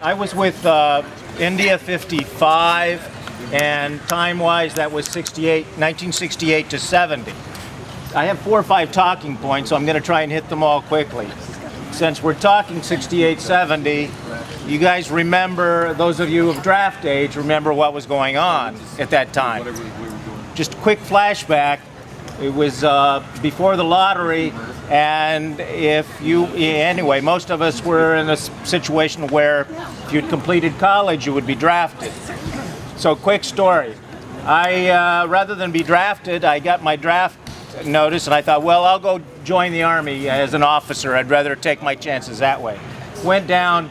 I was with India 55, and time-wise that was 1968 to 70. I have 4 or 5 talking points, so I'm going to try and hit them all quickly. Since we're talking 68, 70, you guys remember, those of you of draft age, remember what was going on at that time. Just a quick flashback. It was before the lottery, and anyway, most of us were in a situation where if you'd completed college, you would be drafted. So quick story. Rather than be drafted, I got my draft notice, and I thought, well, I'll go join the Army as an officer. I'd rather take my chances that way. Went down.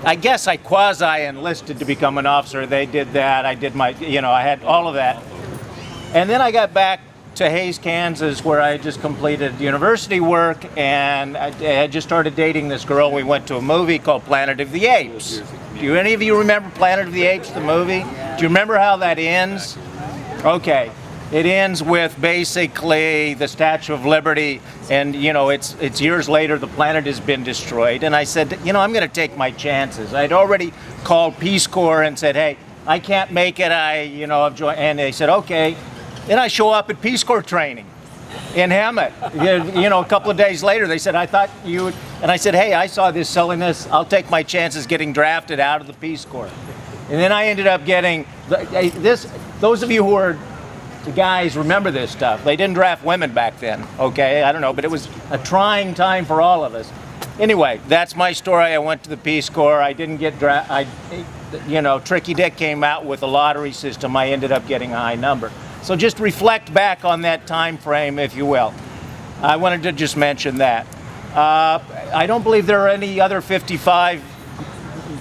I guess I quasi-enlisted to become an officer. They did that. I did my, I had all of that. And then I got back to Hays, Kansas, where I just completed university work, and I had just started dating this girl. We went to a movie called Planet of the Apes. Do any of you remember Planet of the Apes, the movie? Do you remember how that ends? Okay. It ends with basically the Statue of Liberty, and it's years later, the planet has been destroyed. And I said, I'm going to take my chances. I'd already called Peace Corps and said, hey, I can't make it. I've joined. And they said, okay. Then I show up at Peace Corps training in Hemet. A couple of days later, they said, I thought you would. And I said, hey, I saw this silliness. I'll take my chances getting drafted out of the Peace Corps. And then I ended up getting this. Those of you who are the guys remember this stuff. They didn't draft women back then, okay? I don't know, but it was a trying time for all of us. Anyway, that's my story. I went to the Peace Corps. I didn't get drafted. Tricky Dick came out with a lottery system. I ended up getting a high number. So just reflect back on that time frame, if you will. I wanted to just mention that. I don't believe there are any other 55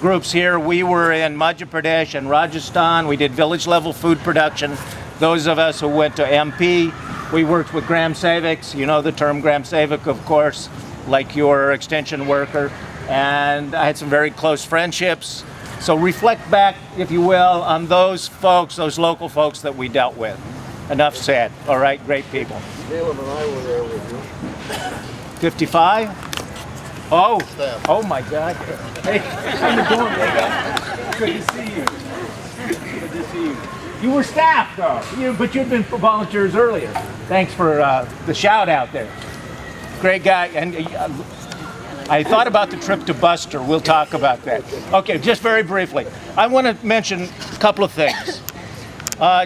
groups here. We were in Madhya Pradesh and Rajasthan. We did village level food production. Those of us who went to MP, we worked with Gram Seviks. You know the term Gram Sevik, of course, like your extension worker. And I had some very close friendships. So reflect back, if you will, on those folks, those local folks that we dealt with. Enough said. All right, great people. Caleb and I were there with you. 55? Oh my God. Hey, how you doing, man? Good to see you. Good to see you. You were staff, though, but you'd been volunteers earlier. Thanks for the shout out there. Great guy. And I thought about the trip to Buster. We'll talk about that. Okay, just very briefly. I want to mention a couple of things.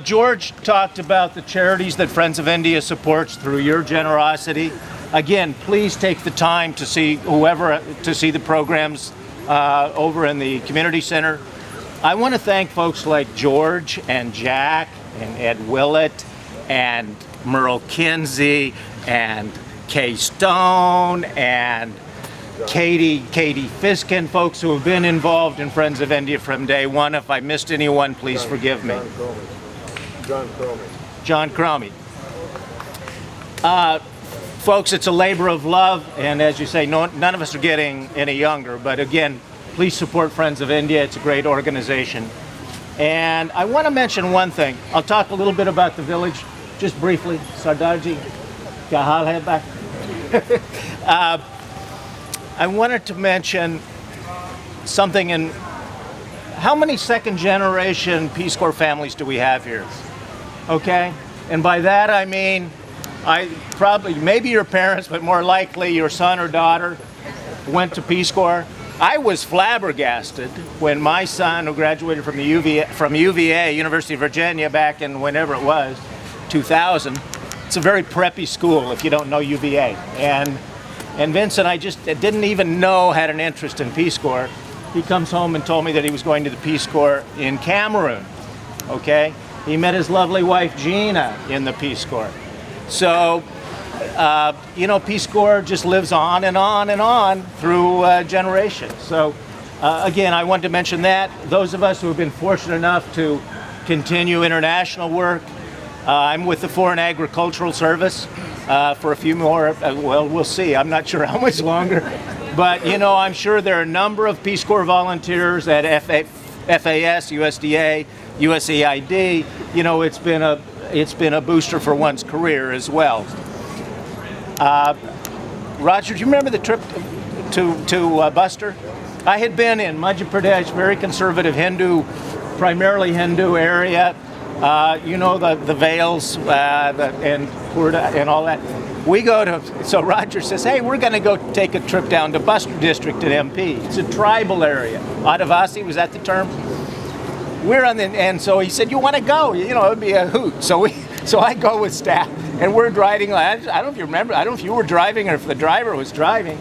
George talked about the charities that Friends of India supports through your generosity. Again, please take the time to see the programs over in the community center. I want to thank folks like George and Jack and Ed Willett and Merle Kinsey and Kay Stone and Katie Fiskin, folks who have been involved in Friends of India from day one. If I missed anyone, please forgive me. John Cromie. Folks, it's a labor of love, and as you say, none of us are getting any younger, but again, please support Friends of India. It's a great organization. And I want to mention one thing. I'll talk a little bit about the village, just briefly. Sardarji, kya hal hai back? I wanted to mention something in how many second generation Peace Corps families do we have here? Okay? And by that I mean, maybe your parents, but more likely your son or daughter went to Peace Corps. I was flabbergasted when my son, who graduated from UVA, University of Virginia, back in whenever it was, 2000. It's a very preppy school if you don't know UVA. And Vincent, I just didn't even know had an interest in Peace Corps. He comes home and told me that he was going to the Peace Corps in Cameroon. Okay? He met his lovely wife Gina in the Peace Corps. So, Peace Corps just lives on and on and on through generations. So, again, I wanted to mention that. Those of us who have been fortunate enough to continue international work, I'm with the Foreign Agricultural Service for a few more, we'll see. I'm not sure how much longer. But, I'm sure there are a number of Peace Corps volunteers at FAS, USDA, USAID. It's been a booster for one's career as well. Roger, do you remember the trip to Buster? I had been in Madhya Pradesh, very conservative Hindu, primarily Hindu area. You know, the veils and Purda and all that. We go to, so Roger says, hey, we're going to go take a trip down to Buster District at MP. It's a tribal area. Adivasi, was that the term? We're on the, and so he said, you want to go? You know, it would be a hoot. So I go with staff, and we're riding, I don't know if you remember, I don't know if you were driving or if the driver was driving.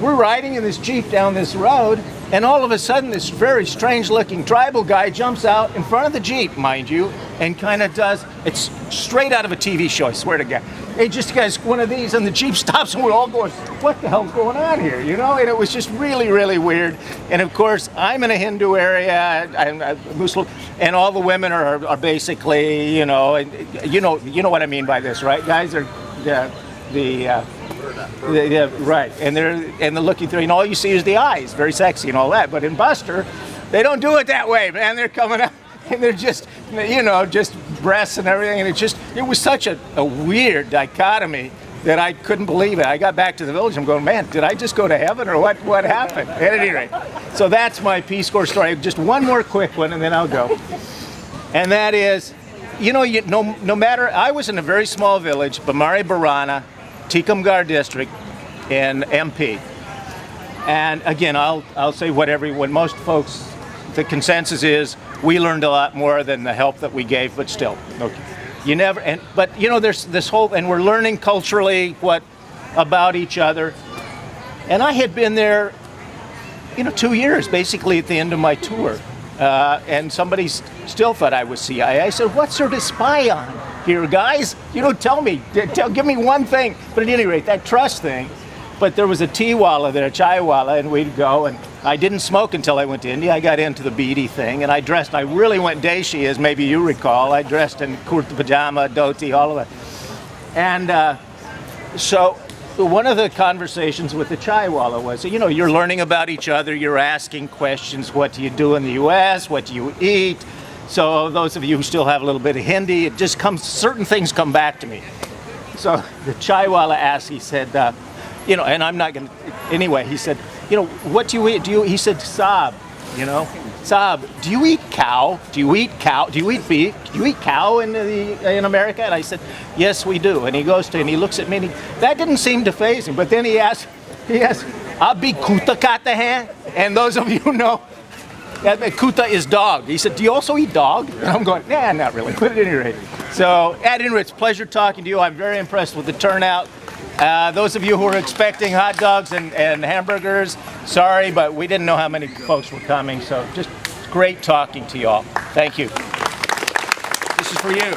We're riding in this Jeep down this road, and all of a sudden this very strange looking tribal guy jumps out in front of the Jeep, mind you, and kind of does, it's straight out of a TV show, I swear to God. He just does one of these and the Jeep stops and we're all going, what the hell's going on here, you know? And it was just really, really weird. And of course, I'm in a Hindu area, I'm a Muslim, and all the women are basically, you know, and you know what I mean by this, right? Guys are right, and they're looking through, and all you see is the eyes, very sexy and all that. But in Buster, they don't do it that way, man. They're coming up, and they're just, you know, just breasts and everything. And it was such a weird dichotomy that I couldn't believe it. I got back to the village. I'm going, man, did I just go to heaven, or what happened? At any rate, so that's my Peace Corps story. Just one more quick one, and then I'll go. And that is, you know, no matter, I was in a very small village, Bamari Barana, Tikamgarh district in MP. And again, I'll say when most folks, the consensus is we learned a lot more than the help that we gave, but still, okay. But you know, there's this whole, and we're learning culturally about each other. And I had been there, you know, 2 years, basically at the end of my tour. And somebody still thought I was CIA. I said, what's there to spy on here, guys? You know, tell me, give me one thing. But at any rate, that trust thing. But there was a tea walla there, a chai walla, and we'd go, and I didn't smoke until I went to India. I got into the beady thing, and I really went Deshi, as maybe you recall. I dressed in kurta pajama, dhoti, all of that. And so one of the conversations with the chai walla was, you know, you're learning about each other, you're asking questions, what do you do in the U.S., what do you eat? So those of you who still have a little bit of Hindi, it just comes, certain things come back to me. So the chai walla asked, he said, you know, and I'm not going to, anyway, he said, you know, what do you eat? He said, Saab, you know, Saab, do you eat cow? Do you eat cow? Do you eat beef? Do you eat cow in America? And I said, yes, we do. And he looks at me, and that didn't seem to faze him. But then he asked, Abhi kuta kata hai? And those of you who know, kuta is dog. He said, do you also eat dog? And I'm going, nah, not really, but at any rate. So at any rate, it's a pleasure talking to you. I'm very impressed with the turnout. Those of you who are expecting hot dogs and hamburgers, sorry, but we didn't know how many folks were coming, so just great talking to you all. Thank you. This is for you.